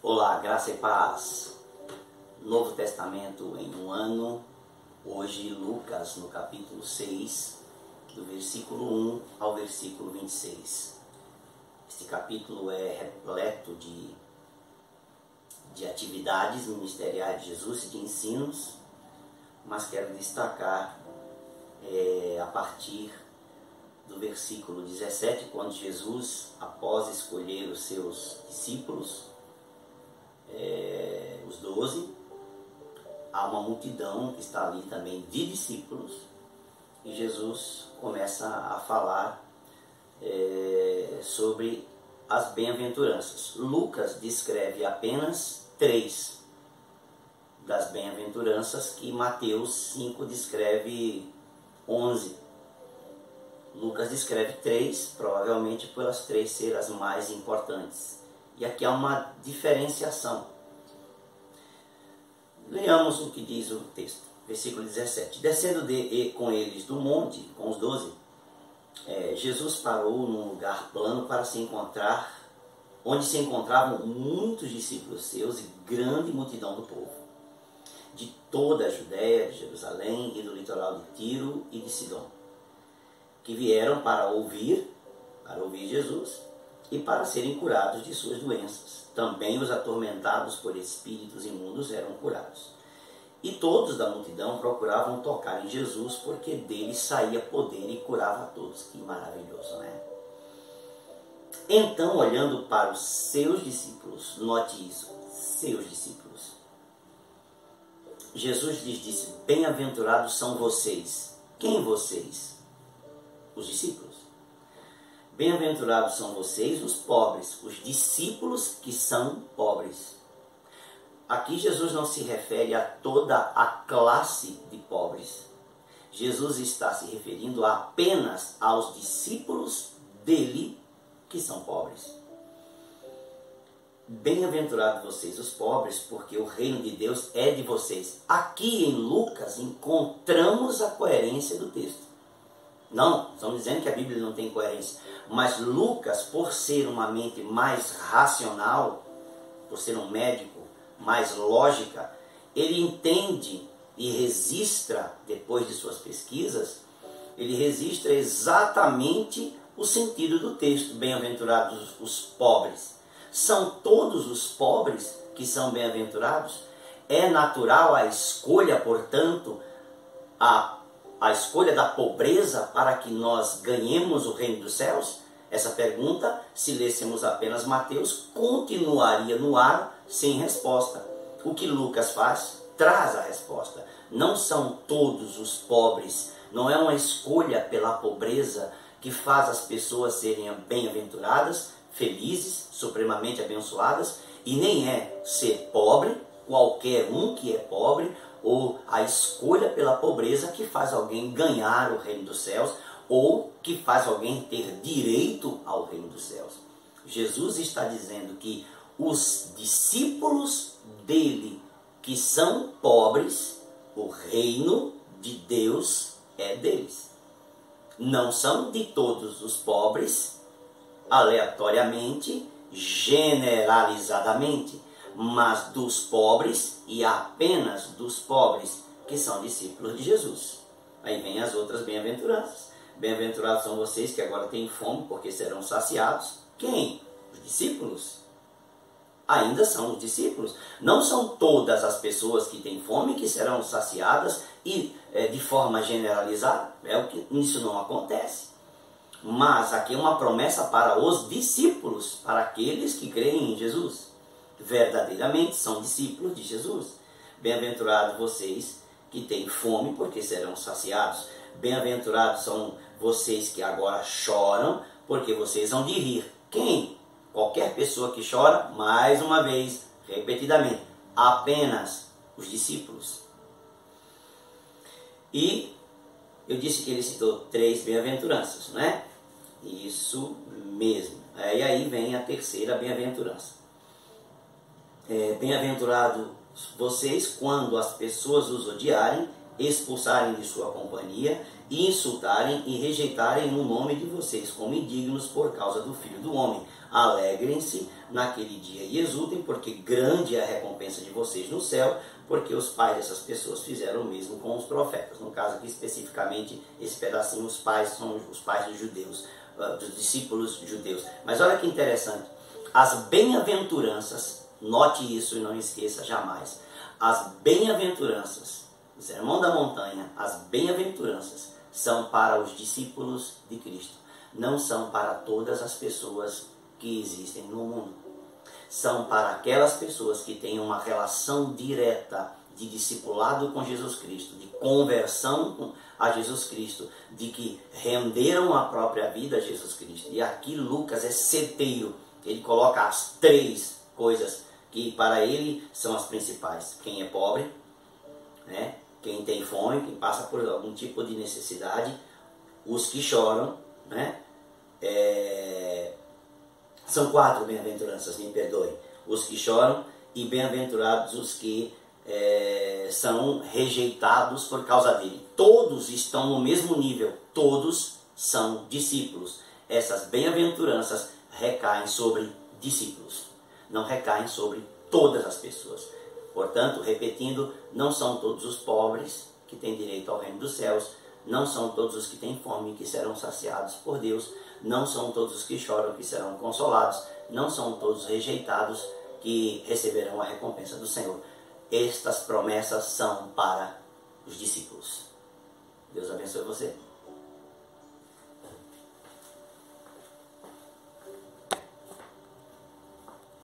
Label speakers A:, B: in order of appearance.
A: Olá, graça e paz. Novo Testamento em um ano. Hoje Lucas no capítulo 6, do versículo 1 ao versículo 26. Este capítulo é repleto de atividades ministeriais de Jesus e de ensinos, mas quero destacar a partir do versículo 17, quando Jesus, após escolher os seus discípulos, os 12, há uma multidão que está ali também de discípulos, e Jesus começa a falar sobre as bem-aventuranças. Lucas descreve apenas 3 das bem-aventuranças, que Mateus 5 descreve 11. Lucas descreve 3, provavelmente pelas 3 serem as mais importantes. E aqui há uma diferenciação. Leamos o que diz o texto, versículo 17. Descendo com eles do monte, com os 12, Jesus parou num lugar plano para se encontrar, onde se encontravam muitos discípulos seus e grande multidão do povo, de toda a Judéia, de Jerusalém e do litoral de Tiro e de Sidom, que vieram para ouvir Jesus e para serem curados de suas doenças. Também os atormentados por espíritos imundos eram curados. E todos da multidão procuravam tocar em Jesus, porque dele saía poder e curava a todos. Que maravilhoso, né? Então, olhando para os seus discípulos, note isso, seus discípulos, Jesus lhes disse: bem-aventurados são vocês. Quem vocês? Os discípulos. Bem-aventurados são vocês, os pobres, os discípulos que são pobres. Aqui Jesus não se refere a toda a classe de pobres. Jesus está se referindo apenas aos discípulos dele que são pobres. Bem-aventurados vocês, os pobres, porque o reino de Deus é de vocês. Aqui em Lucas encontramos a coerência do texto. Não, estamos dizendo que a Bíblia não tem coerência. Mas Lucas, por ser uma mente mais racional, por ser um médico mais lógica, ele entende e registra, depois de suas pesquisas, ele registra exatamente o sentido do texto. Bem-aventurados os pobres. São todos os pobres que são bem-aventurados? É natural a escolha, portanto, a escolha da pobreza para que nós ganhemos o reino dos céus? Essa pergunta, se lêssemos apenas Mateus, continuaria no ar sem resposta. O que Lucas faz? Traz a resposta. Não são todos os pobres, não é uma escolha pela pobreza que faz as pessoas serem bem-aventuradas, felizes, supremamente abençoadas, e nem é ser pobre, qualquer um que é pobre, ou a escolha pela pobreza que faz alguém ganhar o reino dos céus, ou que faz alguém ter direito ao reino dos céus. Jesus está dizendo que os discípulos dele que são pobres, o reino de Deus é deles. Não são de todos os pobres, aleatoriamente, generalizadamente, mas dos pobres e apenas dos pobres que são discípulos de Jesus. Aí vem as outras bem-aventuranças. Bem-aventurados são vocês que agora têm fome, porque serão saciados. Quem? Os discípulos. Ainda são os discípulos. Não são todas as pessoas que têm fome que serão saciadas e de forma generalizada. Isso não acontece. Mas aqui é uma promessa para os discípulos, para aqueles que creem em Jesus. Verdadeiramente são discípulos de Jesus. Bem-aventurados vocês que têm fome, porque serão saciados. Bem-aventurados são vocês que agora choram, porque vocês vão de rir. Quem? Qualquer pessoa que chora, mais uma vez, repetidamente, apenas os discípulos. E eu disse que ele citou 3 bem-aventuranças, não é? Isso mesmo. E aí vem a terceira bem-aventurança. Bem-aventurados vocês quando as pessoas os odiarem, expulsarem de sua companhia e insultarem e rejeitarem o nome de vocês como indignos por causa do Filho do Homem. Alegrem-se naquele dia e exultem, porque grande é a recompensa de vocês no céu, porque os pais dessas pessoas fizeram o mesmo com os profetas. No caso aqui especificamente, esse pedacinho, os pais são os pais dos judeus, dos discípulos judeus. Mas olha que interessante, as bem-aventuranças, note isso e não esqueça jamais, as bem-aventuranças, o Sermão da Montanha, as bem-aventuranças são para os discípulos de Cristo, não são para todas as pessoas que existem no mundo. São para aquelas pessoas que têm uma relação direta de discipulado com Jesus Cristo, de conversão a Jesus Cristo, de que renderam a própria vida a Jesus Cristo. E aqui Lucas é certeiro, ele coloca as 3 coisas que para ele são as principais. Quem é pobre, né? Quem tem fome, quem passa por algum tipo de necessidade, os que choram, né? São 4 bem-aventuranças, me perdoe. Os que choram e bem-aventurados os que são rejeitados por causa dele. Todos estão no mesmo nível, todos são discípulos. Essas bem-aventuranças recaem sobre discípulos, não recaem sobre todas as pessoas. Portanto, repetindo, não são todos os pobres que têm direito ao reino dos céus, não são todos os que têm fome que serão saciados por Deus, não são todos os que choram que serão consolados, não são todos rejeitados que receberão a recompensa do Senhor. Estas promessas são para os discípulos. Deus abençoe você.